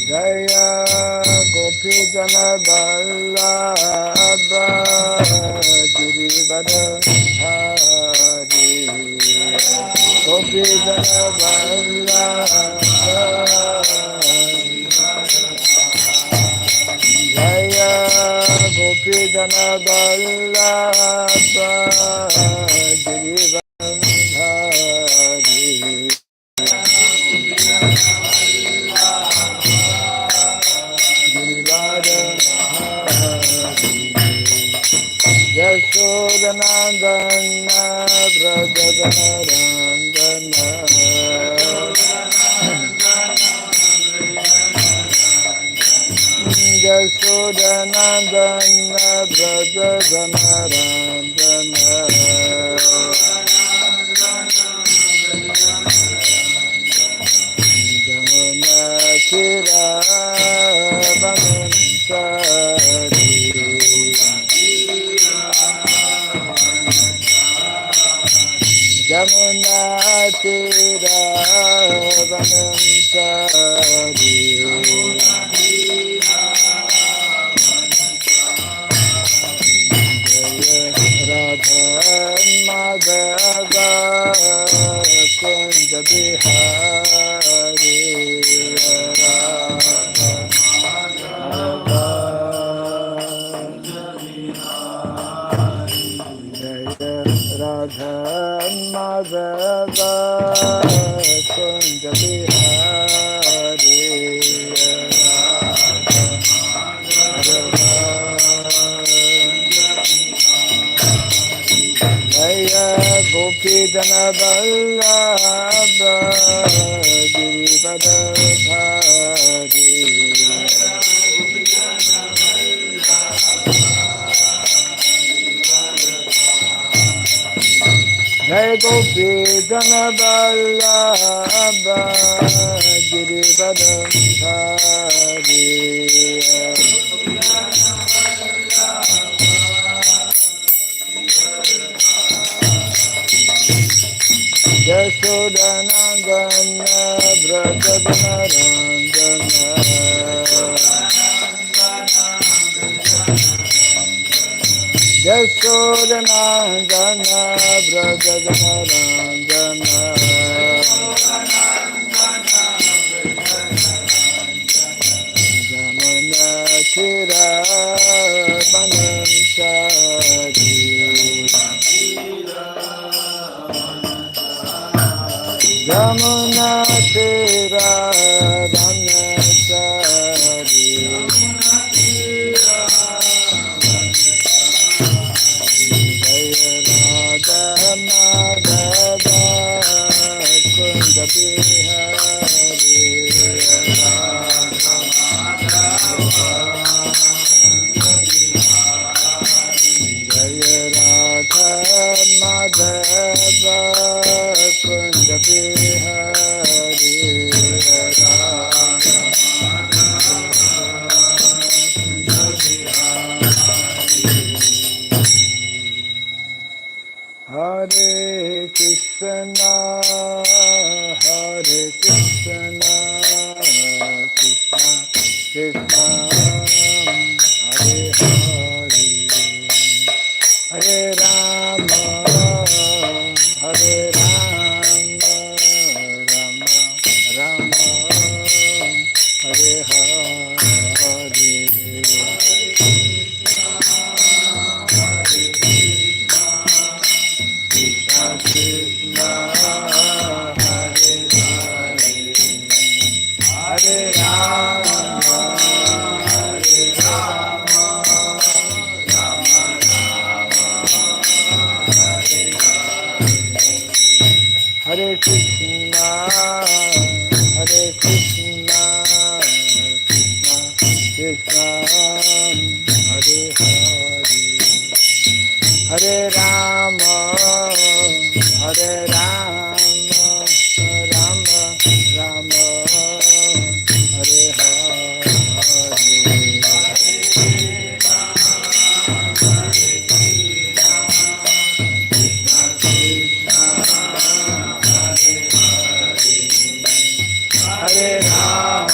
Jaya Gopi Jana Vallabha Girivara Hari Gopi Jana Vallabha Jaya Gopi Jana Vallabha Girivara Hari Yashodanandana Brajadanarandana Yashodanandana Brajadanarandana Jamuna Tira Vanantari Jamuna Tira Vanantari Radha Madhava Kunja Bihari Radha Madhava Jaya Radha Madhava Kunja Bihari Jaya Gopi Jana Vallabha Girivara Hari Jaya Gopi Jana Vallabha Girivara Hari Yashodanandana Brajadanarandana Yashodanandana Brajadanarandana Jamuna Tira Vanantari Jamuna Tira Vanantari Jaya Radha Madhava Kunja Bihari Jaya Radha Madhava Kunja Bihari Hare Krishna Hare Krishna Krishna Krishna Hare Hare Hare Rama Hare Rama Rama Rama Hare Hare Krishna Hare Hare Hare Rama Hare Rama Rama Rama Hare Krishna Hare Krishna Krishna Krishna Hare Hare Hare Rama Hare Rama Rama Rama Hare Hare Hare Rama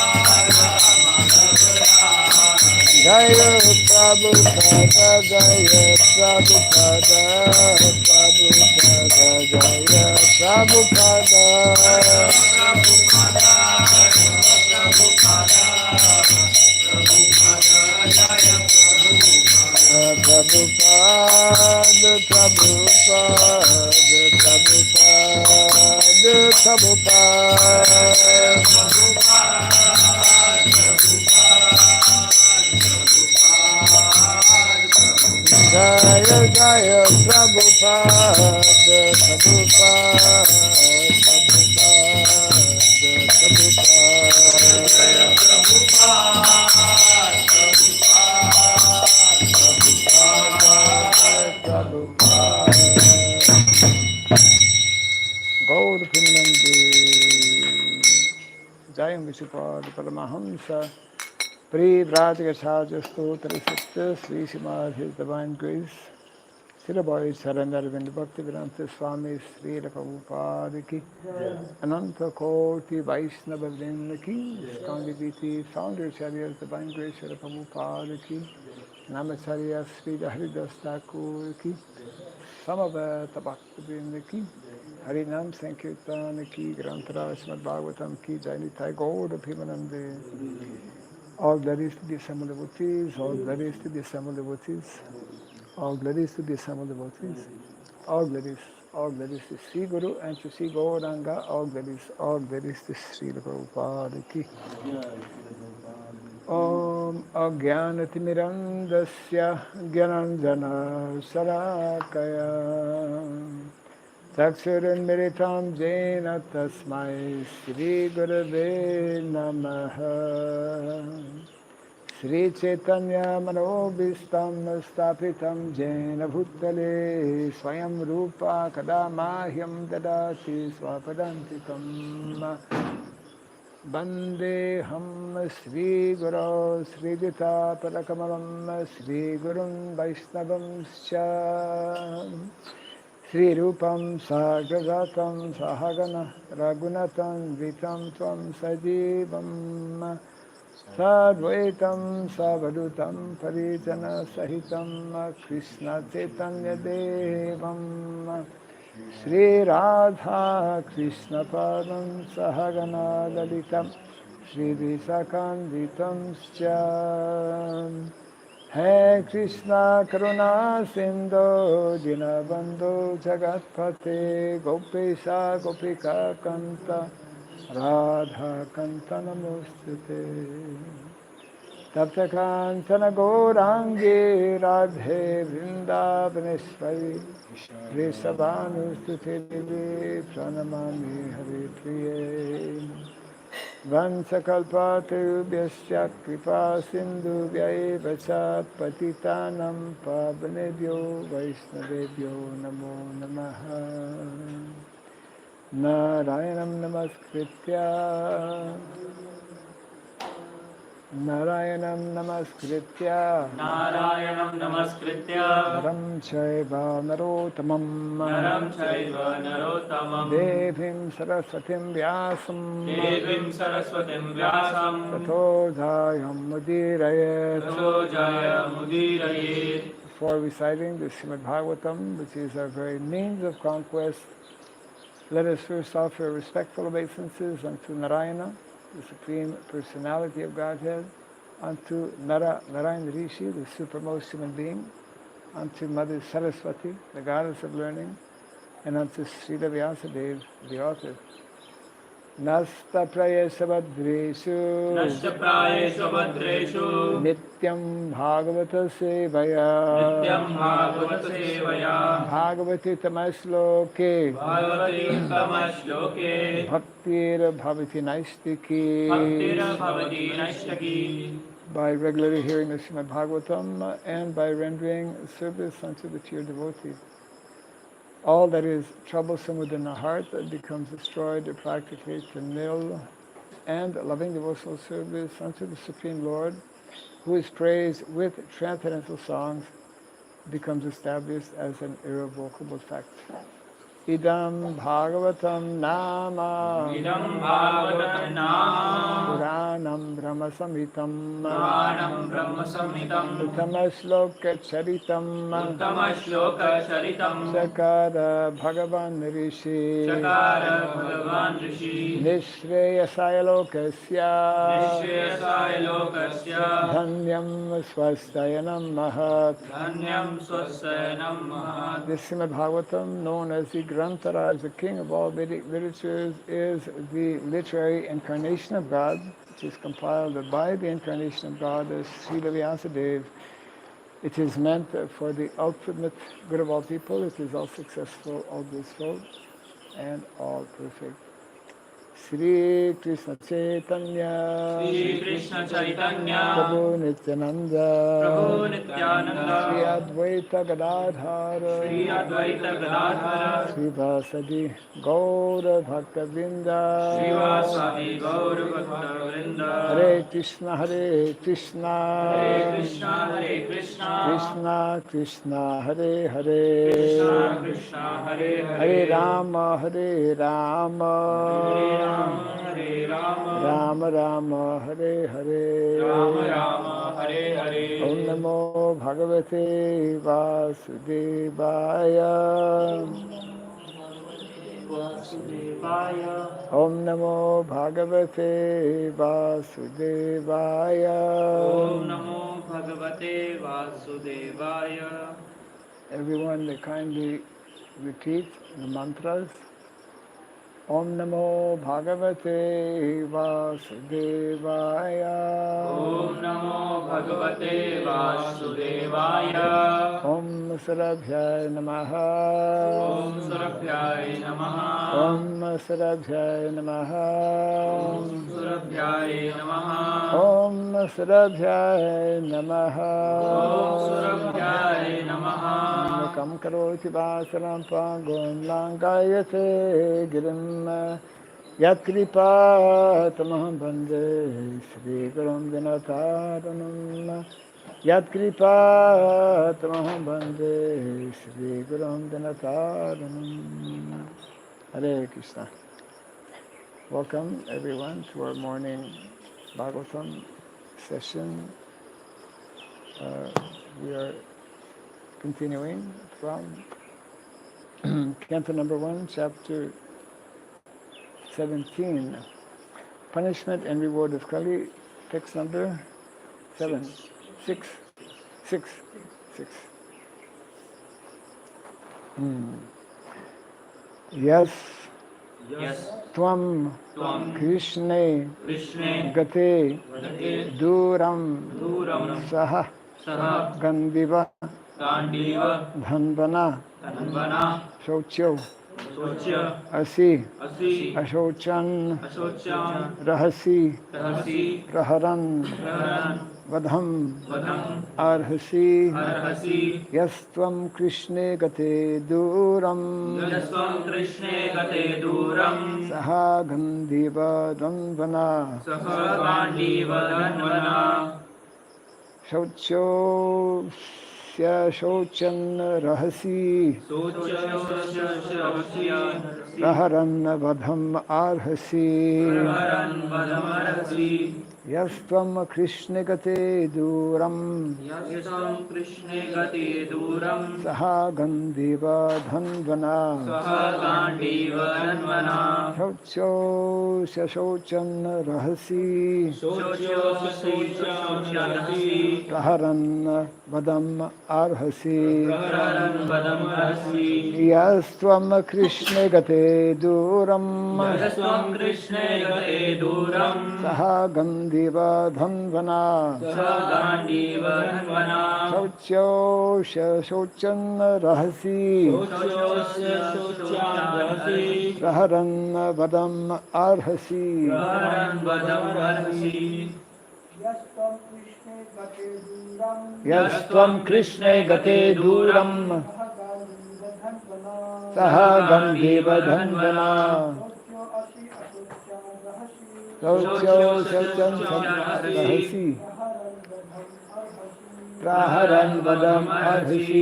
Jaya Prabhupada, Jaya Prabhupada, Prabhupada, Jaya Prabhupada. Prabhupada, Prabhupada, Prabhupada, Jaya Jaya Prabhupada, Prabhupada, Gaur Pinandi Jayam Vishupad Paramahamsa Pri Vratika Saja Stotra Sister Sri Srimad His Divine Grace Srila Bhai Sarandar Vinda Bhakti Raghava Swami Sri Prabhupada Ki Ananta Koti Vaishnava Vrinda Ki Skandiviti Founder Charyas Divine Grace Srila Prabhupada Ki Namacharya Sri Haridas Thakur Ki Samaveta Bhakti Vrinda Ki Harinam Sankirtan Ki Grantara Srimad Bhagavatam Ki Jainitai Gaur Bhimanande. All glories to the assembled devotees, all glories to the assembled devotees, all glories to the assembled devotees, all glories to Sri Guru and to Sri Gauranga, all glories to Sri Prabhupada Ki. Om Ajnanatimirandasya Gyananjana Sarakaya Chakshurunmilitam Jena Tasmai Sri Gurave Namaha Sri Chaitanya Manobhistam Stapitam Jena Bhutale Swayam Rupa Kadamahyam Dadati Swapadantikam Vandeham Sri Guru Sri Dita Parakamalam Sri Gurun Vaishnavam Scha Sri Rupam Sagragatam Sahagana Ragunatam Vitam Tvam Sajivam Sadvaitam Savadutam Parijana Sahitam Krishna Chaitanya Devam Sri Radha Krishna Padam Sahagana Lalitam Sri Visakanditam Scha Hey Krishna Karuna Sindhu Dinabandhu Jagatpate Gopesha Gopika Kanta Radha Kanta Namostute Tapta Kantana Gaurangi Radhe Vrindavaneshwari Vrishabhanustute Devi Pranamami Hari Priye Vansakalpatarubhyasya kripa sindhubhya eva patitanam pavanebhyo vaishnavebhyo namo namaha Narayanam namaskritya Narayanam namaskritya Narayanam namaskritya Naram chaiva narotamam Naram chaiva narottamam Devim saraswatim vyasam Devim saraswatim vyasam Tato jayam mudirayet. Tato jaya mudirayet. For reciting the Srimad Bhagavatam, which is our very means of conquest, let us first offer respectful obeisances unto Narayana, the Supreme Personality of Godhead, unto Narayana Rishi, the supermost human being, unto Mother Saraswati, the goddess of learning, and unto Srila Vyasadeva, the author. Nasta prayesha badreshu Nashya prayeshu badreshu Nityam Bhagavata Sevaya Nityam bhagavata sevaya Bhagavati Tamashloke Bhagavati tamashloke Bhaktir Bhavati Naistiki. Bhaktira bhavati naishtaki. By regularly hearing the Srimad Bhagavatam and by rendering service unto the pure devotee. All that is troublesome within the heart that becomes destroyed practically to nil, and loving devotional service unto the Supreme Lord, who is praised with transcendental songs, becomes established as an irrevocable fact. Idam Bhagavatam Nama Idam Bhagavatam Nama Puranam Brahma Samhitam Puranam Brahma Samhitam Uttama Shloka Charitam Uttama Shloka Charitam Sakara Bhagavan Rishi Chakara Bhagavan Rishi Nishreyasaya Lokasya Nishreyasaya Lokasya Dhanyam Swastayanam Mahat. Dhanyam Swasayanam Mahat. This Srimad Bhagavatam, known as the Grantara, as the king of all Vedic literatures, is the literary incarnation of God, which is compiled by the incarnation of God as Srila Vyasadeva. It is meant for the ultimate good of all people. It is all successful, all blissful, and all perfect. Shri Krishna Chaitanya Shri Krishna Chaitanya Prabhu Nityananda Prabhu Nityananda Shri Advaita Gadadhara Shri Advaita Gadadhara Shri Vasadi Gaura Bhakta Vrinda Srivasadi Gaura Bhakta Vrinda Hare Krishna Hare Krishna Hare Krishna Hare Krishna Krishna Krishna Hare Hare Krishna Krishna Hare Hare Hare Rama Hare Hare Rama Rama Hare Rama Rama Rama Hare Hare Rama Rama Hare Hare Om Namo Bhagavate Vasudevaya Vasudevaya Om Namo Bhagavate Vasudevaya Om Namo Bhagavate Vasudevaya. Everyone, they kindly repeat the mantras. Om Namo Bhagavate Vasudevaya Om Namo Bhagavate Vasudevaya. Om Sarabhyaya Namaha Om Surabhyaya Namaha. Om Sarabhyaya Namaha Om Surabhyaya Namaha. Om Sarabhyaya Namaha Om Surabhyaya Namaha. Kam karoti vasaram pangam langayate girim Yat kripa tamaham bande Shri Gurum Dinataranam Yat kripa tamaham bande Shri Gurum Dinataranam. Hare Krishna. Welcome everyone to our morning Bhagavatam session. We are continuing from Canto number 1, chapter 17, Punishment and Reward of Kali, text number 7, 6. Yes, Tvam Krishne Gate Duram Saha Gandiva Dhanvana Shauchyo Asi Ashochan Rahasi Praharan Vadham Arhasi Yastvam Krishne Gate Duram Saha Gandiva Dhanvana Shaucho Shochan Rahasi Praharan Vadham Arhasi Yastvam Krishna Gate Duram Saha Gandiva Dhanvana Shaucho Shochan Rahasi Praharan Vadam Arhasi Yastvam Krishna Gate Duram Saha Gandiva Dhanvana Shaucho Shochan Rahasi Praharan Vadam Arhasi Yastvam Krishna Gate Duram Saha Gandiva Dhanvana Shaucho Shochan Rahasi Praharan Vadam Arhasi.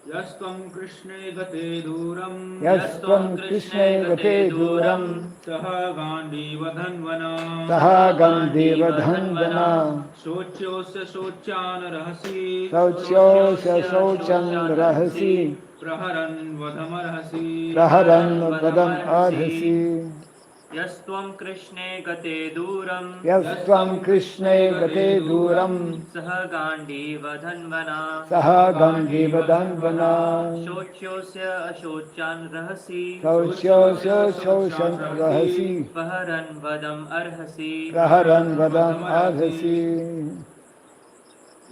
Yastvam Krishne gate duram. Yastvam Krishne gate duram. Saha Gandhi vadhanvana. Saha Gandhiva Dhandvana. Sochosya Sochan Rahasi. Sauchosya Sauchan Rahasi. Praharan Vadhamarhasi. Praharan Vadam Arhasi. Yastvam Krishne gate duram. Yastvam Krishne gate duram. Saha Gandhi vadhanvana. Saha Gandhiva Dhandvana. Shocyosya Ashochan Rahasi. Sauchosya Sauchan Rahasi. Paharan Vadam Arhasi. Praharan Vadam Arhasi.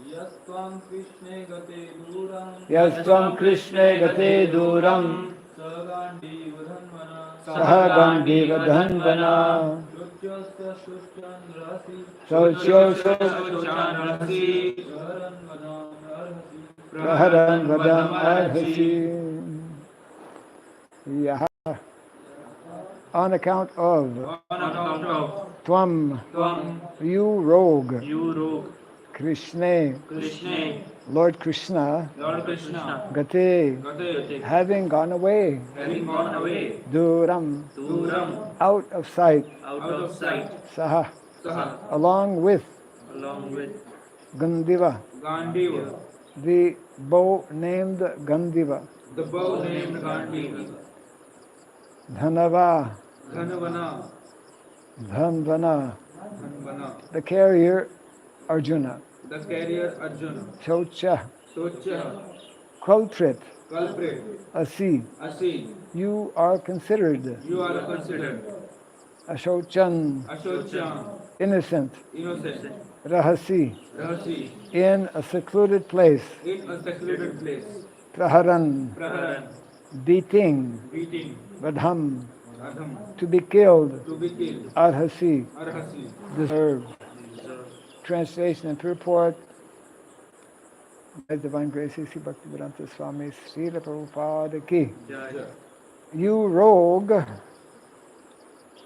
Yastvam Krishne gate duram. Yastvam Krishne gate duram. Sagandi Vadhanvana. Saha Gandhiva Dhandvana. Shocyosya Shochan Rahasi. Sauchosya Shochan Rahasi. Praharan Vadam Arhasi. Yeah. On account of Tvam, you rogue, Krishna, Lord Krishna, Gate, having gone away, Duram, out of sight, Saha, along with Gandiva, the bow named Gandiva, Dhanava, Dhanvana, the carrier Arjuna, Shocha, culprit, Asi, you are considered, Ashochan, innocent, Rahasi, in a secluded place, Praharan, beating, Vadham, to be killed, Arhasi, deserve. Translation and purport by Divine Grace C. Bhakti Raghava Swami, Srila Prabhupada ki. You rogue,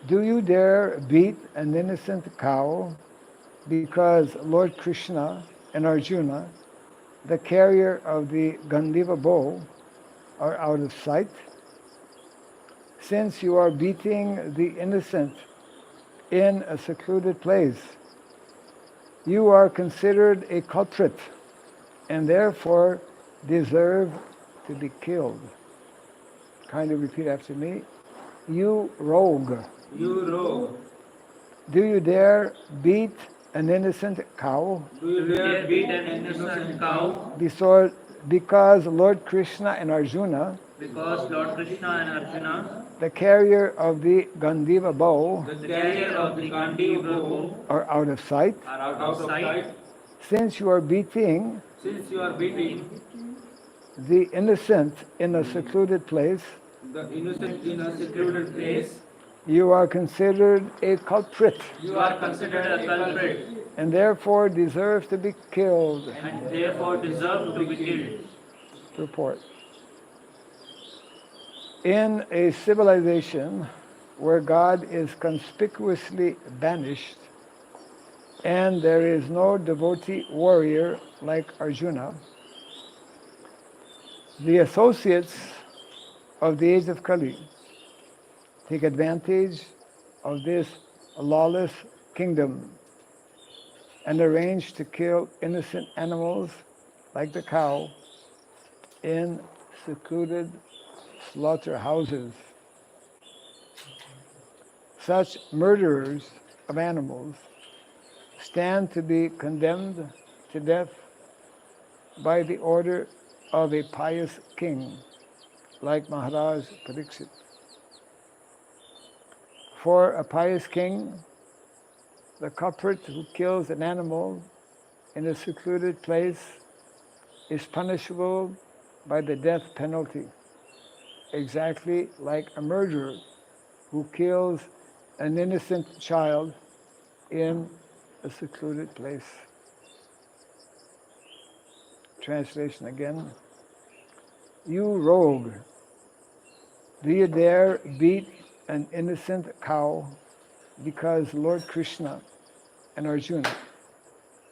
do you dare beat an innocent cow because Lord Krishna and Arjuna, the carrier of the Gandiva bow, are out of sight? Since you are beating the innocent in a secluded place, you are considered a culprit and therefore deserve to be killed. Kindly repeat after me. You rogue. Do you dare beat an innocent cow? Because Lord Krishna and Arjuna, the carrier of the Gandiva bow, are out of sight. Since you are beating the innocent in a secluded place, you are considered a culprit. And therefore deserve to be killed. Report. In a civilization where God is conspicuously banished and there is no devotee warrior like Arjuna, the associates of the age of Kali take advantage of this lawless kingdom and arrange to kill innocent animals like the cow in secluded slaughterhouses. Such murderers of animals stand to be condemned to death by the order of a pious king like Maharaj Pariksit. For a pious king, the culprit who kills an animal in a secluded place is punishable by the death penalty, exactly like a murderer who kills an innocent child in a secluded place. Translation again. You rogue, do you dare beat an innocent cow because Lord Krishna and Arjuna,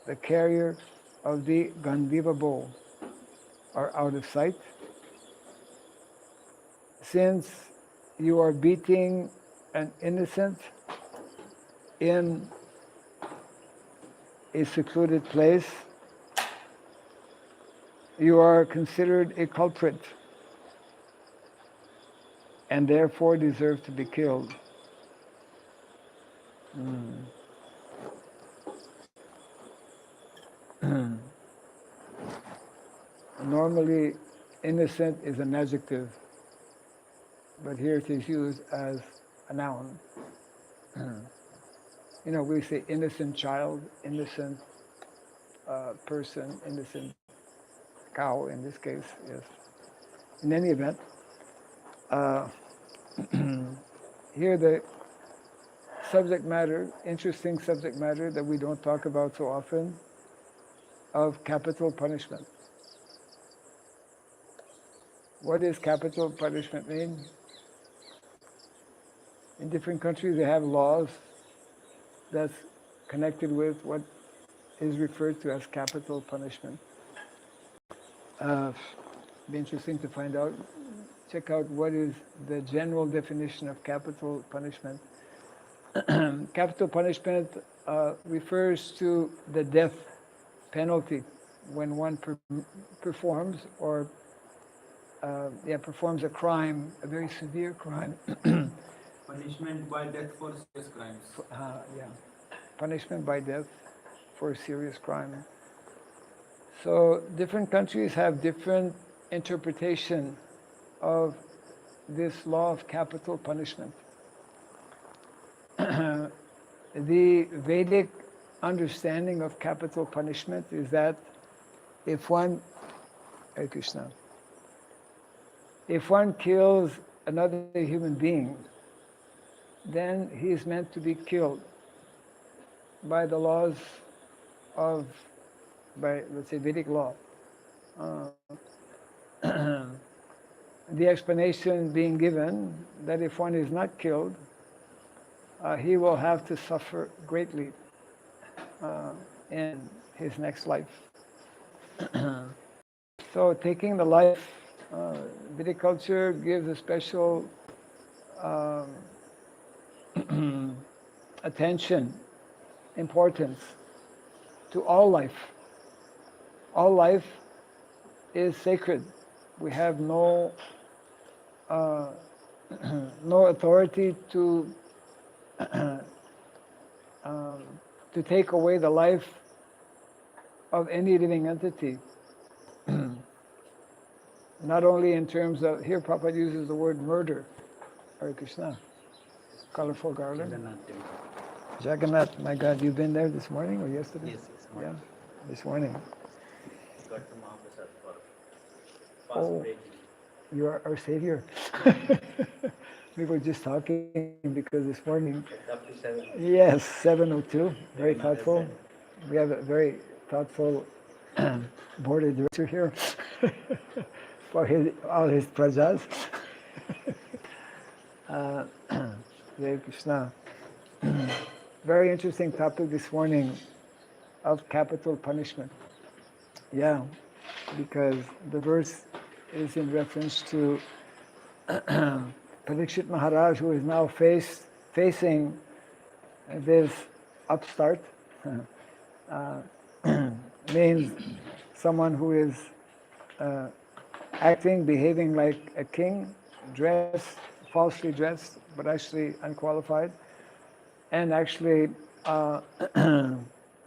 the carrier of the Gandiva bow, are out of sight? since you are beating an innocent in a secluded place, you are considered a culprit and therefore deserve to be killed. Normally, innocent is an adjective, but here it is used as a noun. You know, we say innocent child, innocent person, innocent cow in this case, yes. In any event, here the subject matter, interesting subject matter that we don't talk about so often, of capital punishment. What does capital punishment mean? In different countries they have laws that's connected with what is referred to as capital punishment. Be interesting to find out, check out what is the general definition of capital punishment. Capital punishment refers to the death penalty when one performs or performs a crime, a very severe crime. Punishment by death for serious crimes. Punishment by death for a serious crime. So different countries have different interpretation of this law of capital punishment. The Vedic understanding of capital punishment is that if one, Hare Krishna, if one kills another human being, then he is meant to be killed by the laws of, by, let's say, Vedic law. The explanation being given that if one is not killed, he will have to suffer greatly in his next life. So taking the life, Vedic culture gives a special attention, importance to all life. All life is sacred. We have no no authority to take away the life of any living entity. Not only in terms of, here Prabhupada uses the word murder, Hare Krishna, colorful garland. Jagannath, my God, you've been there this morning or yesterday? Yes, this morning. Yeah, this morning. Got the Mahaprasad for Oh, fast break. you are our savior. We were just talking because this morning, Up to 7. yes, 7:02, very Jagannath thoughtful. said. We have a very thoughtful board of director here for all his prajas. Hare Krishna. Very interesting topic this morning of capital punishment. Yeah, because the verse is in reference to Parikshit Maharaj, who is now facing this upstart. Means someone who is acting, behaving like a king, dressed, falsely dressed, but actually unqualified, and actually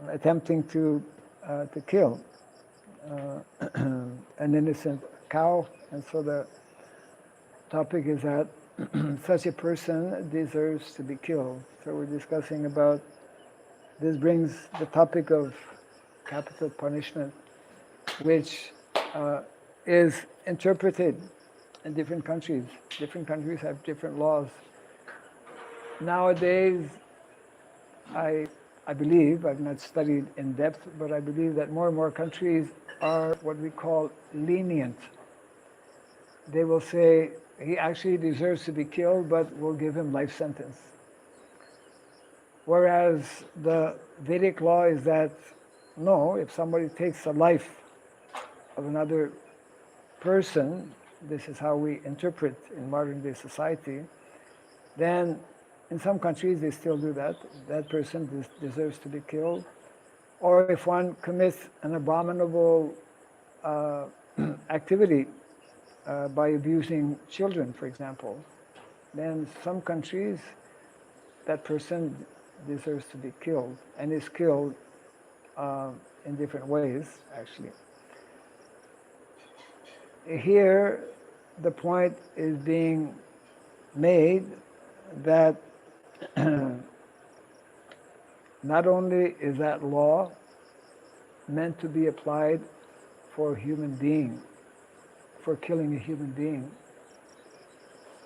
attempting to kill an innocent cow. And so the topic is that such a person deserves to be killed. So we're discussing about, this brings the topic of capital punishment, which is interpreted in different countries. Different countries have different laws. Nowadays, I believe, I've not studied in depth, but I believe that more and more countries are what we call lenient. They will say, he actually deserves to be killed, but we'll give him life sentence. Whereas the Vedic law is that, no, if somebody takes the life of another person, this is how we interpret in modern day society, then in some countries they still do that. That person deserves to be killed. Or if one commits an abominable activity by abusing children, for example, then some countries that person deserves to be killed and is killed in different ways, actually. Here, the point is being made that not only is that law meant to be applied for a human being, for killing a human being,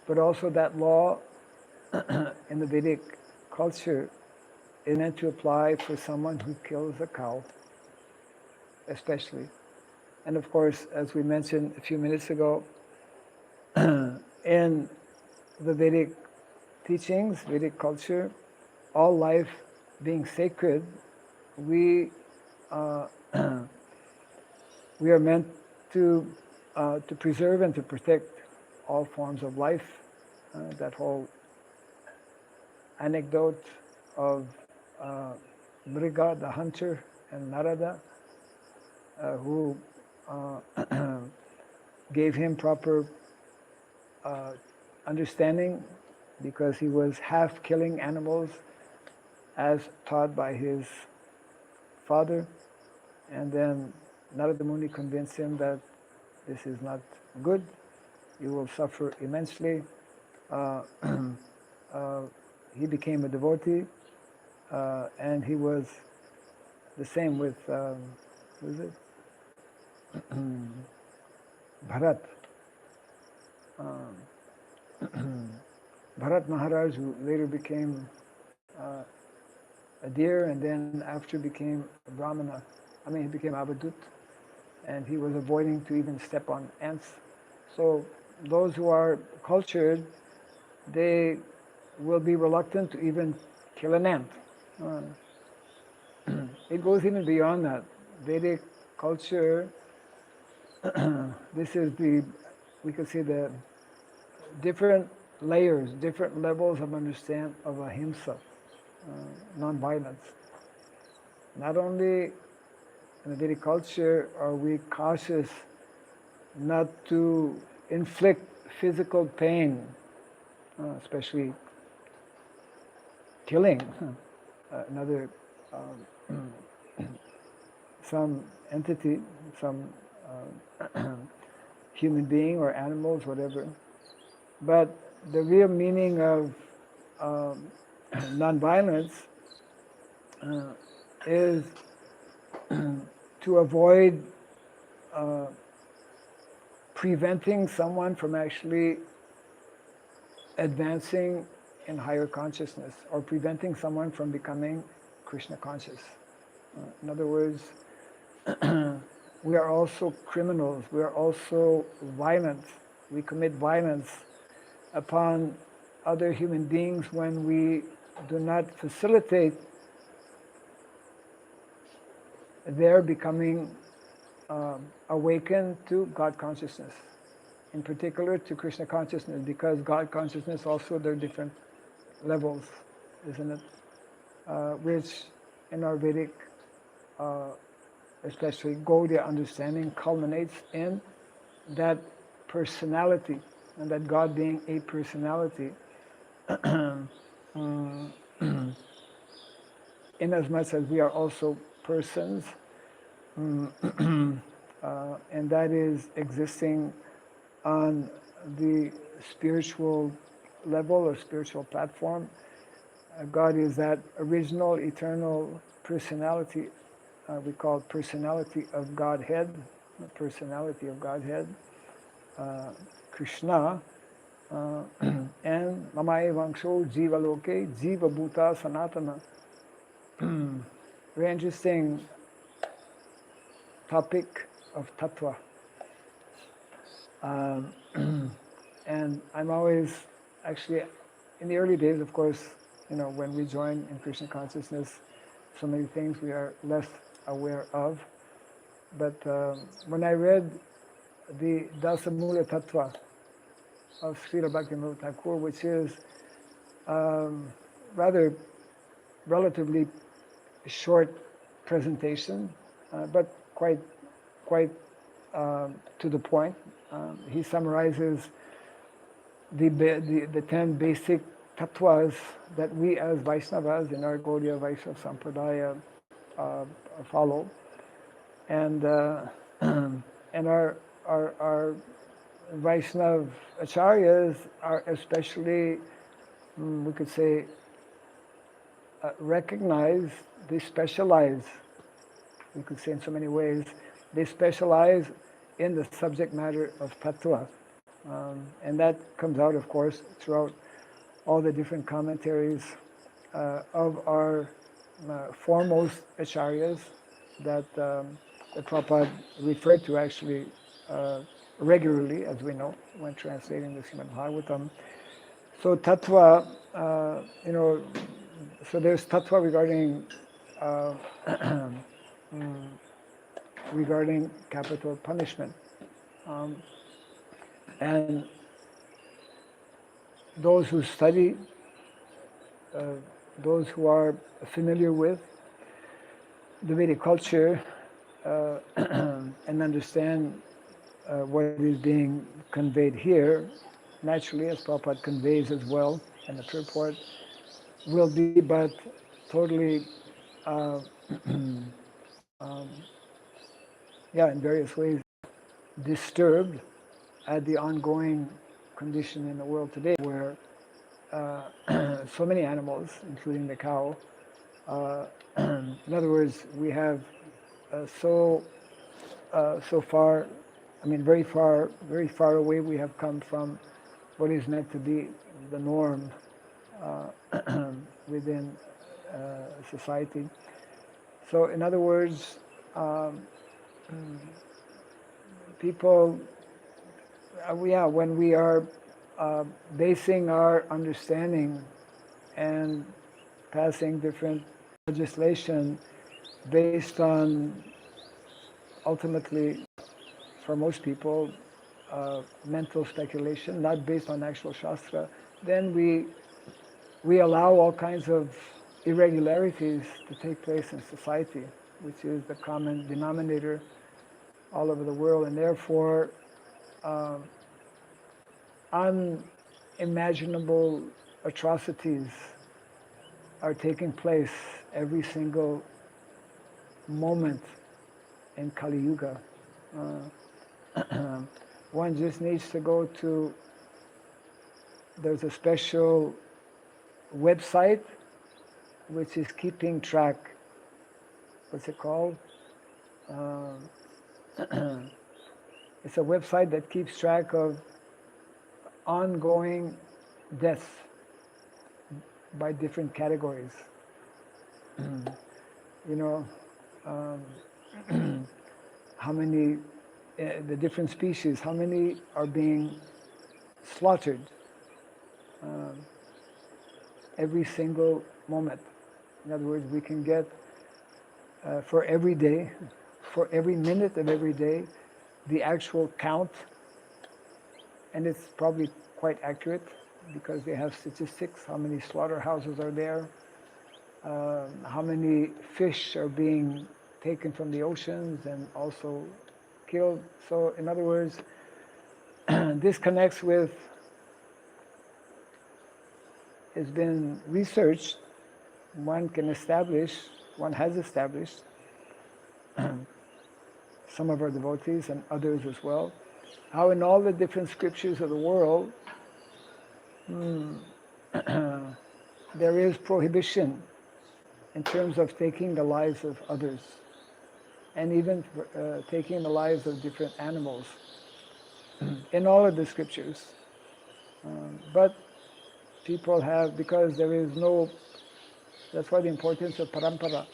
but also that law in the Vedic culture is meant to apply for someone who kills a cow, especially. And of course, as we mentioned a few minutes ago, in the Vedic teachings, Vedic culture, all life being sacred, we we are meant to preserve and to protect all forms of life. That whole anecdote of Mriga, the hunter, and Narada, who gave him proper understanding because he was half killing animals as taught by his father. And then Narada Muni convinced him that this is not good, you will suffer immensely. He became a devotee, and he was the same with, who is it? Bharat. Bharat Maharaj, who later became a deer and then after became a Brahmana. He became Avadut, and he was avoiding to even step on ants. So those who are cultured, they will be reluctant to even kill an ant. It goes even beyond that. Vedic culture, this is we could say the different layers, different levels of understand of ahimsa, non-violence. Not only in the Vedic culture are we cautious not to inflict physical pain, especially killing another some entity, some human being or animals, whatever. But the real meaning of non-violence is to avoid preventing someone from actually advancing in higher consciousness or preventing someone from becoming Krishna conscious. In other words, we are also criminals, we are also violent. We commit violence upon other human beings when we do not facilitate their becoming awakened to God consciousness, in particular to Krishna consciousness, because God consciousness also there are different levels, isn't it? Which in our Vedic, especially Gaudiya understanding, culminates in that personality, and that God being a personality, in as much as we are also persons, and that is existing on the spiritual level or spiritual platform. God is that original, eternal personality. We call it personality of Godhead, the personality of Godhead, Krishna, and Mamaye Vangsho Jiva Loke, Jiva Bhuta Sanatana. Very interesting topic of tattva. And I'm always, actually, in the early days, of course, when we join in Krishna consciousness, so many things we are less aware of. But when I read the Dasamula Tattva of Srila Bhaktivinoda Thakur, which is rather relatively short presentation, but quite to the point. He summarizes the 10 basic tattvas that we as Vaishnavas in our Gaudiya Vaishnava Sampradaya follow, and and our Vaishnav acharyas are especially, we could say, recognize, they specialize, we could say in so many ways, they specialize in the subject matter of tattva. And that comes out, of course, throughout all the different commentaries of our foremost acharyas that Prabhupada referred to actually regularly, as we know, when translating the Srimad Bhagavatam. So tattva, so there's tattva regarding regarding capital punishment. And those who study, those who are familiar with the Vedic culture and understand what is being conveyed here, naturally, as Prabhupada conveys as well in the purport, will be but totally, in various ways, disturbed at the ongoing condition in the world today, where so many animals, including the cow, in other words, we have so far, very far away we have come from what is meant to be the norm within society. So in other words, people, when we are basing our understanding and passing different legislation based on, ultimately, for most people, mental speculation, not based on actual Shastra, then we allow all kinds of irregularities to take place in society, which is the common denominator all over the world, and therefore unimaginable atrocities are taking place every single moment in Kali Yuga. One just needs to go to, there's a special website which is keeping track, what's it called? It's a website that keeps track of ongoing deaths by different categories. How many, the different species, how many are being slaughtered every single moment. In other words, we can get for every day, for every minute of every day, the actual count, and it's probably quite accurate because they have statistics, how many slaughterhouses are there, how many fish are being taken from the oceans and also killed. So in other words, this connects with, has been researched, one has established, some of our devotees and others as well, how in all the different scriptures of the world, there is prohibition in terms of taking the lives of others, and even taking the lives of different animals in all of the scriptures. But people have, because there is no, that's why the importance of parampara,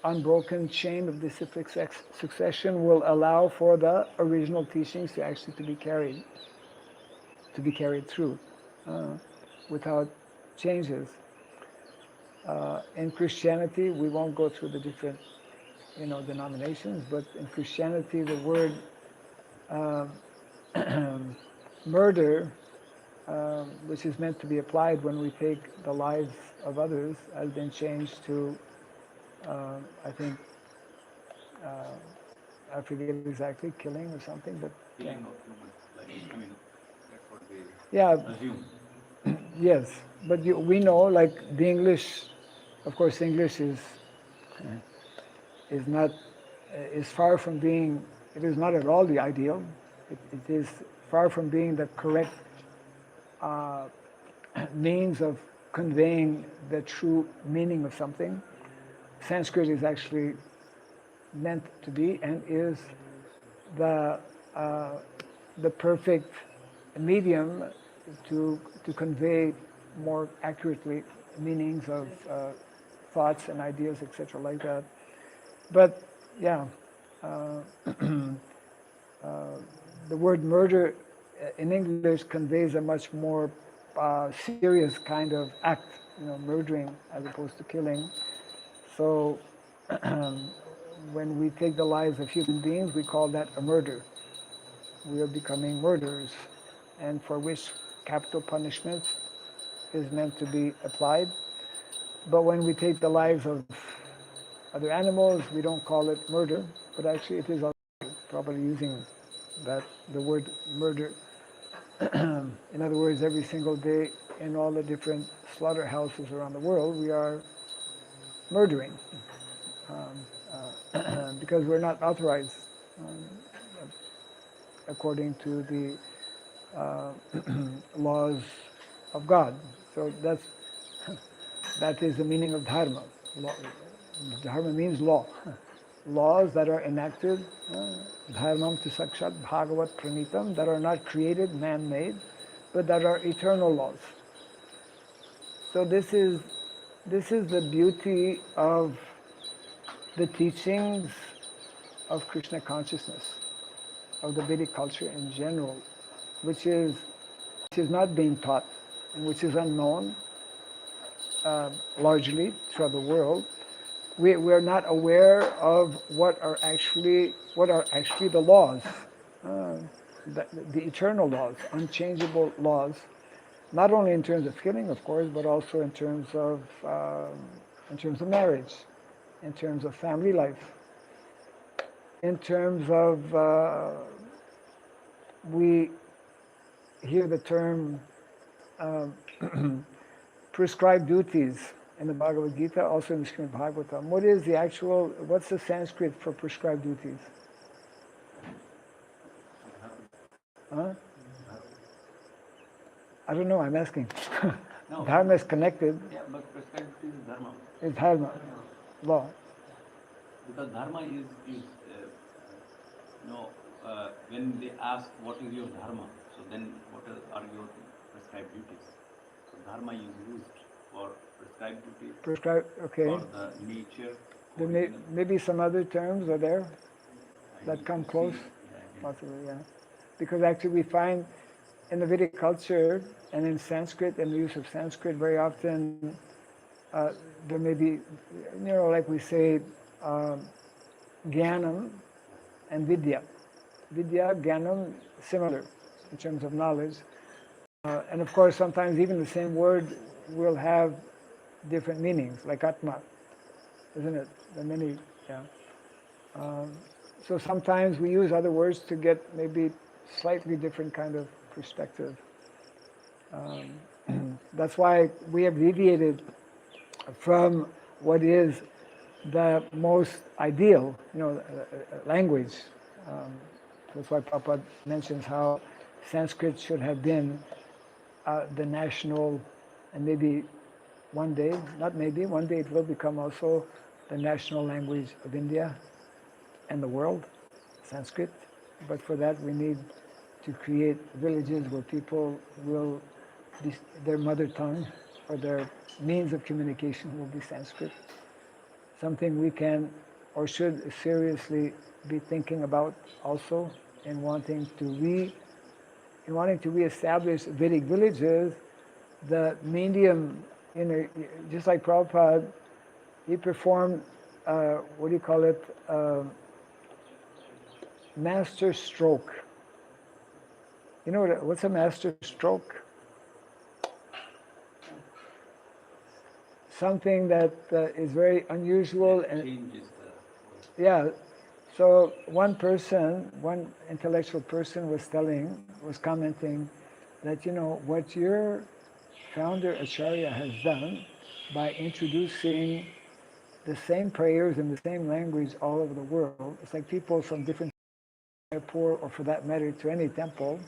unbroken chain of disciplic succession will allow for the original teachings to actually to be carried through without changes. In Christianity, we won't go through the different denominations, but in Christianity the word um, murder, which is meant to be applied when we take the lives of others, has been changed to, I think, I forget exactly, killing or something, but yeah. Killing of humans, like, I mean, that's what they Yeah, assume. yes, but we know, like the English, of course, English is not is far from being. It is not at all the ideal. It is far from being the correct uh, means of conveying the true meaning of something. Sanskrit is actually meant to be and is the uh, the perfect medium to convey more accurately meanings of thoughts and ideas, etc., like that. But yeah, uh, the word murder in English conveys a much more serious kind of act, murdering as opposed to killing. So when we take the lives of human beings, we call that a murder. We are becoming murderers, and for which capital punishment is meant to be applied. But when we take the lives of other animals, we don't call it murder, but actually it is probably using that the word murder. In other words, every single day in all the different slaughterhouses around the world, we are murdering because we're not authorized um, according to the uh, laws of God. So that is the meaning of dharma. Law, dharma means law. Laws that are enacted, dharmam tu sakshat bhagavat pranitam, that are not created, man-made, but that are eternal laws. So this is the beauty of the teachings of Krishna consciousness, of the Vedic culture in general, which is not being taught and which is unknown largely throughout the world. We're not aware of what are actually the laws, uh, the eternal laws, unchangeable laws, not only in terms of killing, of course, but also in terms of marriage, in terms of family life, in terms of we hear the term uh, prescribed duties in the Bhagavad Gita, also in the Srimad Bhagavatam. What's the Sanskrit for prescribed duties? Huh? I don't know, I'm asking. No. Dharma is connected. Yeah, but prescribed is dharma. It's dharma, law. Because dharma is when they ask what is your dharma, so then what are your prescribed duties? So dharma is used for prescribed duties, Prescribed, okay. for the nature, There original. maybe some other terms are there I that need come to close, see. Yeah, I didn't- possibly, yeah. Because actually we find in the Vedic culture and in Sanskrit and the use of Sanskrit very often there may be, like we say, Jnanam and Vidya. Vidya, Jnanam, similar in terms of knowledge. And of course, sometimes even the same word will have different meanings, like Atma, isn't it? There are many, yeah. So sometimes we use other words to get maybe slightly different kind of perspective. That's why we have deviated from what is the most ideal, language. Um, that's why Prabhupada mentions how Sanskrit should have been the national, and maybe one day, not maybe, one day it will become also the national language of India and the world, Sanskrit. But for that we need to create villages where people will, their mother tongue or their means of communication will be Sanskrit. Something we can or should seriously be thinking about also in wanting to reestablish Vedic villages. The medium, just like Prabhupada, he performed, what do you call it, master stroke You know what's a master stroke? Something that is very unusual and changes the yeah. So one intellectual person was commenting that what your founder Acharya has done by introducing the same prayers in the same language all over the world. It's like people from different airport, or for that matter, to any temple,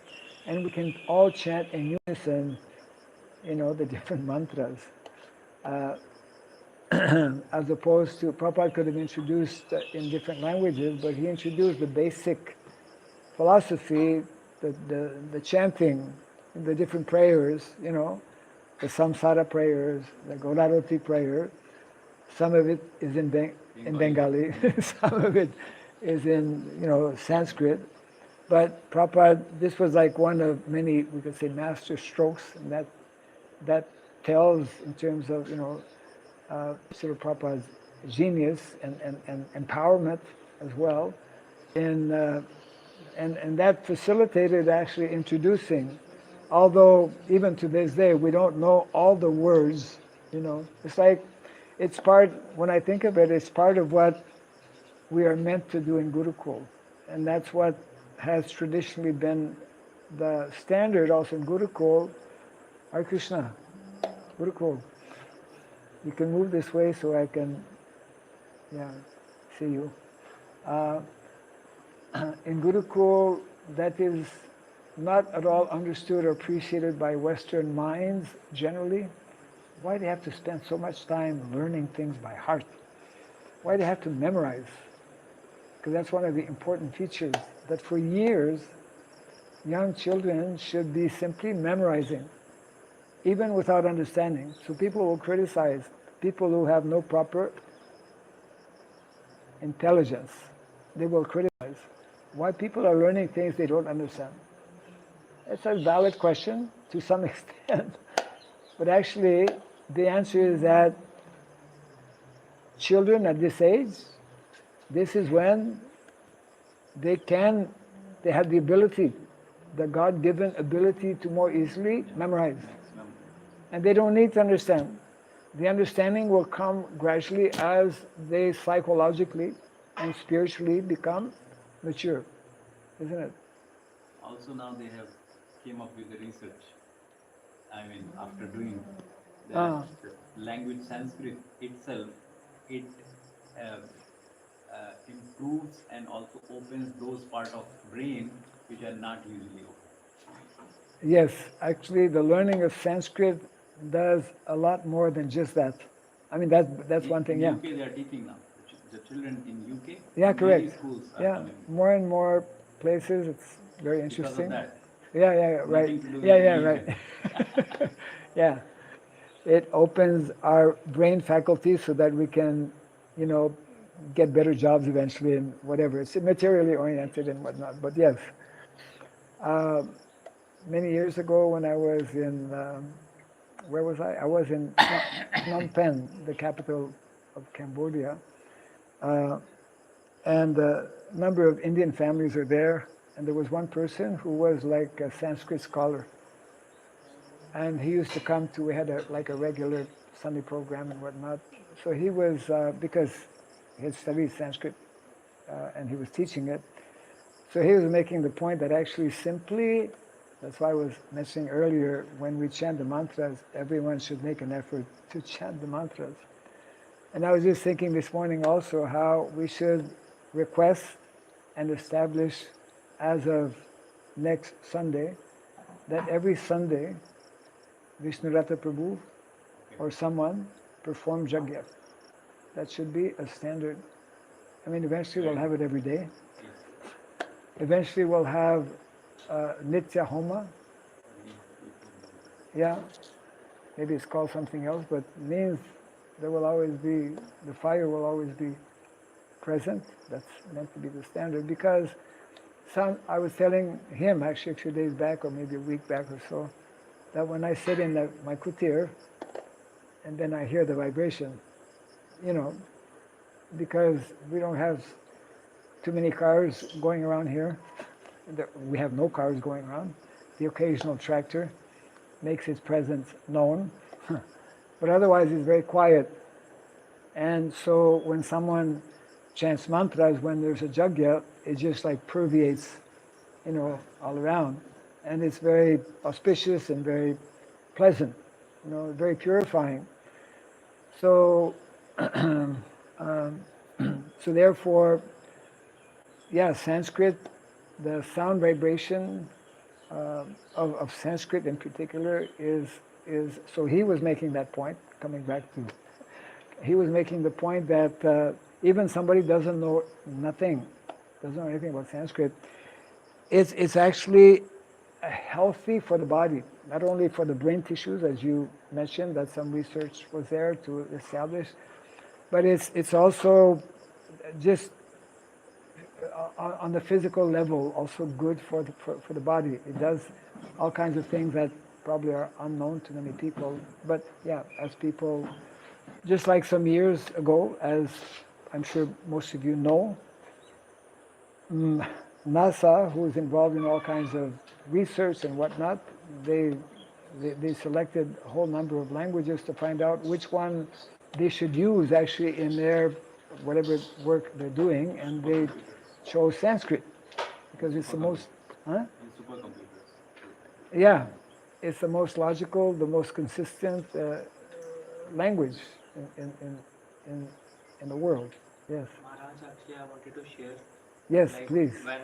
and we can all chant in unison, the different mantras. As opposed to, Prabhupada could have introduced in different languages, but he introduced the basic philosophy, the chanting, the different prayers, the samsara prayers, the Gaurarati prayer. Some of it is in Bengali, some of it is in Sanskrit. But Prabhupada, this was like one of many, we could say, master strokes, and that tells in terms of Srila Prabhupada's genius and empowerment as well, and that facilitated actually introducing. Although even to this day we don't know all the words, it's like it's part. When I think of it, it's part of what we are meant to do in Gurukul, and that's what has traditionally been the standard also in Gurukul. Hare Krishna, Gurukul. You can move this way so I can, see you. In Gurukul, that is not at all understood or appreciated by Western minds generally. Why do they have to spend so much time learning things by heart? Why do they have to memorize? Because that's one of the important features, that for years, young children should be simply memorizing, even without understanding. So people will criticize people who have no proper intelligence. They will criticize why people are learning things they don't understand. It's a valid question to some extent, but actually the answer is that children at this age, this is when they have the ability, the God-given ability to more easily memorize. And they don't need to understand. The understanding will come gradually as they psychologically and spiritually become mature, isn't it? Also now they have came up with the research. I mean, after doing the language Sanskrit itself, it improves and also opens those parts of brain which are not usually open. Yes, actually the learning of Sanskrit does a lot more than just that. I mean, that's one thing, in UK they are teaching now. The children in UK, yeah, correct. many schools are coming. More and more places, it's very interesting. Because of that. Yeah, right. Nothing to do with Yeah, religion. right. Yeah. It opens our brain faculties so that we can, get better jobs eventually and whatever. It's materially oriented and whatnot. But yes, many years ago when I was in, where was I? I was in Phnom Penh, the capital of Cambodia. And a number of Indian families are there. And there was one person who was like a Sanskrit scholar. And he used to come to, we had a regular Sunday program and whatnot. So he was, because he had studied Sanskrit and he was teaching it. So he was making the point that actually simply, that's why I was mentioning earlier, when we chant the mantras, everyone should make an effort to chant the mantras. And I was just thinking this morning also how we should request and establish as of next Sunday that every Sunday Vishnurata Prabhu or someone perform Jagya. That should be a standard. I mean, eventually we'll have it every day. Eventually we'll have Nitya Homa. Yeah, maybe it's called something else, but it means there will always be, the fire will always be present. That's meant to be the standard because I was telling him actually a few days back or maybe a week back or so, that when I sit in my kutir and then I hear the vibration, because we don't have too many cars going around here. We have no cars going around. the occasional tractor, makes his presence known, but otherwise he's very quiet. And so when someone chants mantras, when there's a jagya, it just like permeates, all around. And it's very auspicious and very pleasant, very purifying. So, so therefore, Sanskrit, the sound vibration of Sanskrit in particular is, so he was making that point, coming back to, he was making the point that even somebody doesn't know anything about Sanskrit, it's actually healthy for the body, not only for the brain tissues, as you mentioned, that some research was there to establish, but it's also just on the physical level also good for the body. It does all kinds of things that probably are unknown to many people. But as people, just like some years ago, as I'm sure most of you know, NASA, who is involved in all kinds of research and whatnot, they selected a whole number of languages to find out which one they should use actually in their whatever work they're doing, and they chose Sanskrit because it's the most, it's the most logical, the most consistent language in the world. Yes. Maharaj, actually, I wanted to share. Yes, like please. When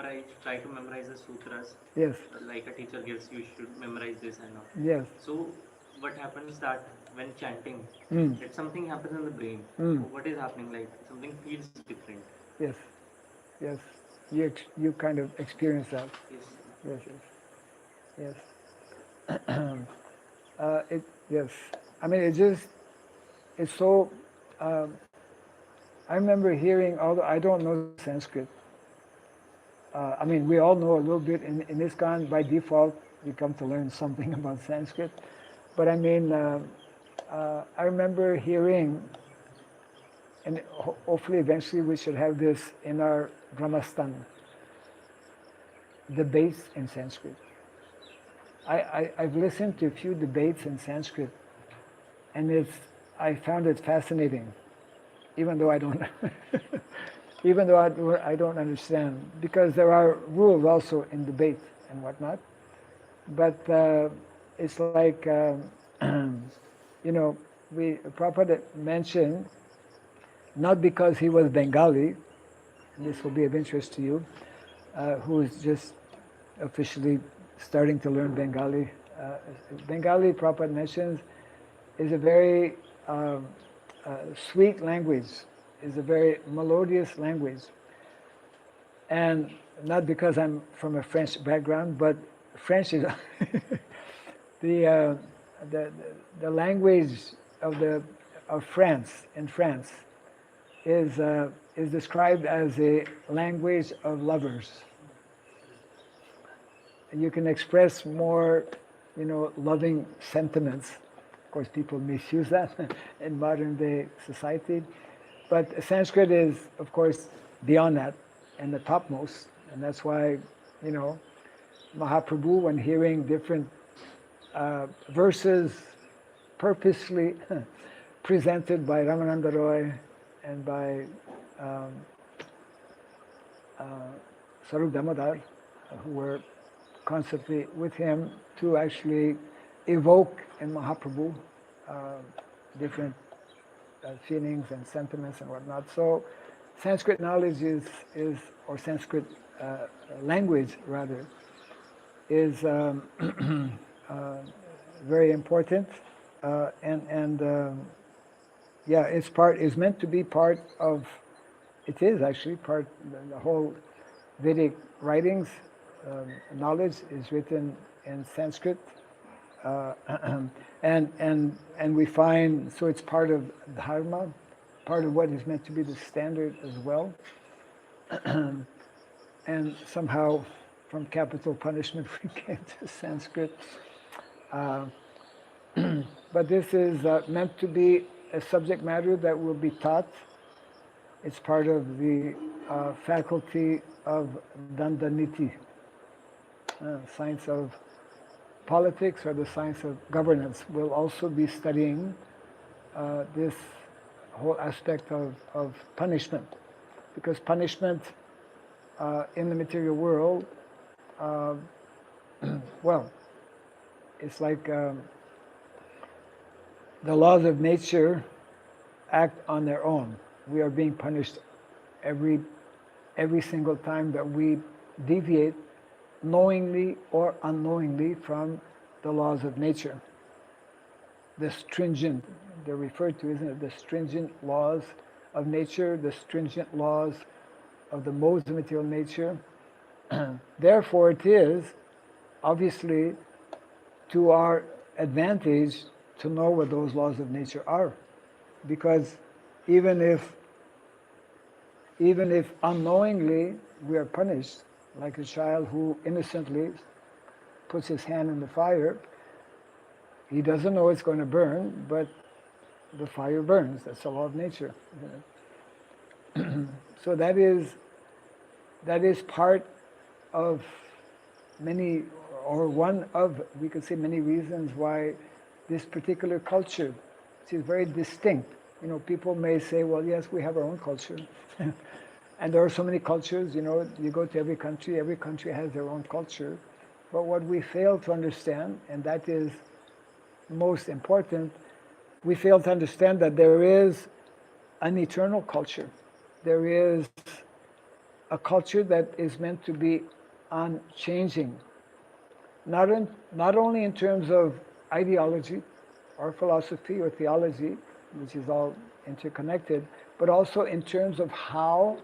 I try to memorize the sutras. Yes. Like a teacher gives, you should memorize this and all. Yes. So what happens that when chanting, that something happens in the brain. What is happening? Like something feels different. Yes. Yes. You kind of experience that. Yes. Yes. Yes. Yes. I mean, it's so. I remember hearing, although I don't know Sanskrit. I mean, we all know a little bit in ISKCON. By default, we come to learn something about Sanskrit. But I mean, I remember hearing, and hopefully eventually we should have this in our Brahmastan, debates in Sanskrit. I've listened to a few debates in Sanskrit, and I found it fascinating, even though I don't, even though I don't understand, because there are rules also in debate and whatnot. But it's like, Prabhupada mentioned, not because he was Bengali, and this will be of interest to you, who is just officially starting to learn Bengali. Bengali, Prabhupada mentions, is a very sweet language, is a very melodious language. And not because I'm from a French background, but French is the language of France in France is described as a language of lovers. And you can express more, loving sentiments. Of course, people misuse that in modern day society. But Sanskrit is, of course, beyond that and the topmost. And that's why, Mahaprabhu, when hearing different verses purposely presented by Ramananda Roy and by Sarup Damodar, who were constantly with him to actually evoke in Mahaprabhu different feelings and sentiments and whatnot. So Sanskrit knowledge is or Sanskrit language rather, is very important, it's meant to be part of. It is actually part. The whole Vedic writings, knowledge is written in Sanskrit, and we find so it's part of dharma, part of what is meant to be the standard as well. And somehow, from capital punishment, we came to Sanskrit. But this is meant to be a subject matter that will be taught. It's part of the faculty of Dandaniti. science of politics or the science of governance will also be studying this whole aspect of punishment. Because punishment in the material world, well, it's like the laws of nature act on their own. We are being punished every single time that we deviate knowingly or unknowingly from the laws of nature. The stringent, they're referred to, isn't it? The stringent laws of nature, the stringent laws of the modes of material nature. Therefore, it is obviously to our advantage to know what those laws of nature are. Because even if unknowingly we are punished, like a child who innocently puts his hand in the fire, he doesn't know it's going to burn, but the fire burns. That's the law of nature. So that is part of many, or one of, we could say, many reasons why this particular culture, which is very distinct. People may say, well, yes, we have our own culture. And there are so many cultures, you go to every country has their own culture. But what we fail to understand, and that is most important, we fail to understand that there is an eternal culture. There is a culture that is meant to be unchanging. Not only in terms of ideology or philosophy or theology, which is all interconnected, but also in terms of how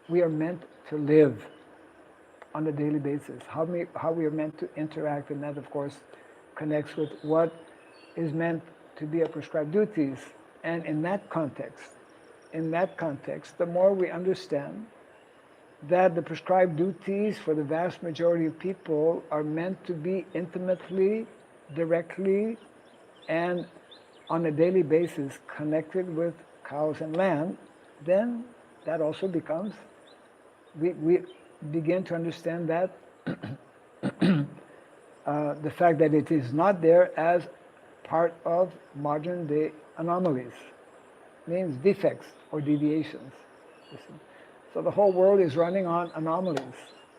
we are meant to live on a daily basis, how we are meant to interact, and that of course connects with what is meant to be our prescribed duties. And in that context, the more we understand that the prescribed duties for the vast majority of people are meant to be intimately, directly, and on a daily basis connected with cows and land, then that also becomes, we begin to understand that the fact that it is not there as part of modern day anomalies, means defects or deviations. So the whole world is running on anomalies,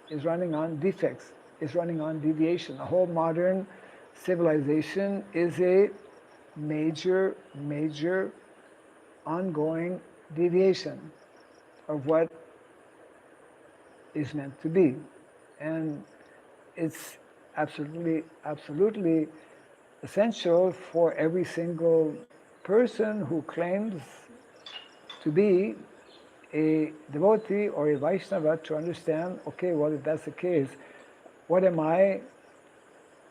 is running on defects, is running on deviation. The whole modern civilization is a major ongoing deviation of what is meant to be. And it's absolutely essential for every single person who claims to be a devotee or a Vaishnava to understand, okay, well, if that's the case, what am I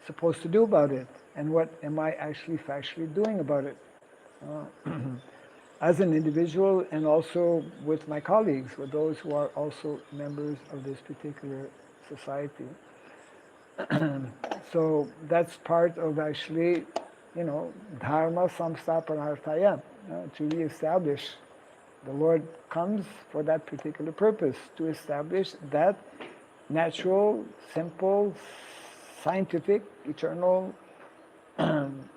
supposed to do about it? And what am I actually factually doing about it? As an individual, and also with my colleagues, with those who are also members of this particular society. So that's part of actually, dharma samstapanarthaya, to reestablish. The Lord comes for that particular purpose, to establish that natural, simple, scientific, eternal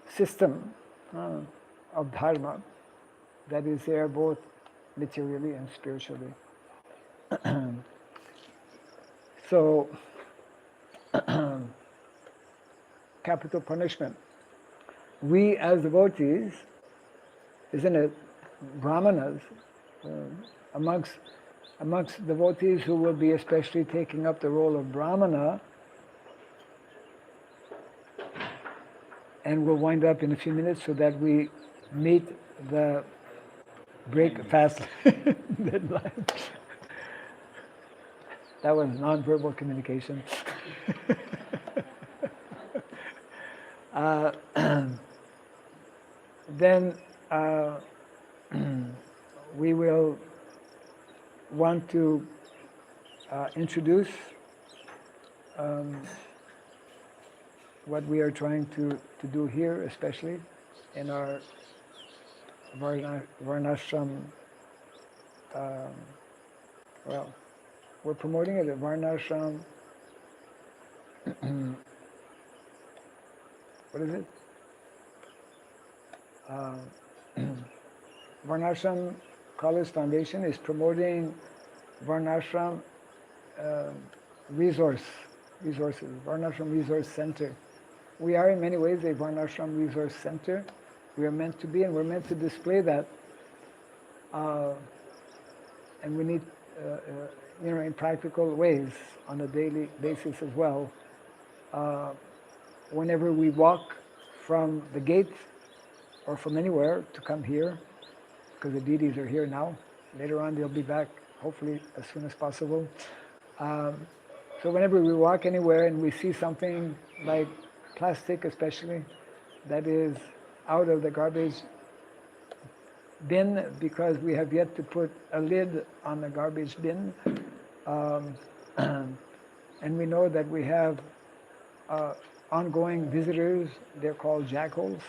system of dharma that is there both materially and spiritually. So, capital punishment. We as devotees, isn't it, brahmanas, amongst devotees who will be especially taking up the role of brahmana, and we'll wind up in a few minutes so that we meet the break fast deadline. That was non-verbal communication. Then we will want to introduce what we are trying to do here, especially in our Varnashram. Well, we're promoting it at Varnashram what is it? Varnashram College Foundation is promoting Varnashram resources, Varnashram Resource Center. We are in many ways a Varnashram Resource Center. We are meant to be, and we're meant to display that. And we need, in practical ways, on a daily basis as well. Whenever we walk from the gate or from anywhere to come here, because the deities are here now. Later on, they'll be back, hopefully, as soon as possible. So whenever we walk anywhere and we see something like plastic especially, that is out of the garbage bin because we have yet to put a lid on the garbage bin, and we know that we have ongoing visitors, they're called jackals,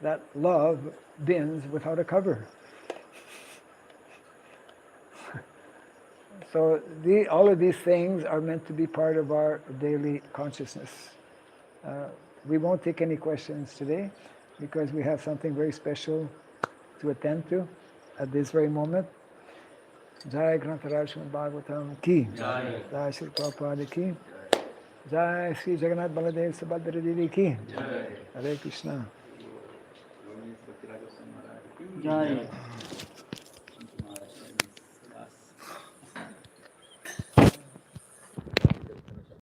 that love bins without a cover. So all of these things are meant to be part of our daily consciousness. We won't take any questions today because we have something very special to attend to at this very moment. Jai Grantaraj Srimad Bhagavatam ki, Jai Sri Prabhupada ki, Jai Sri Jagannath Baladev Subhadra Devi ki, Hare Krishna. Bhakti Raghava Swami Maharaj ki. Jai.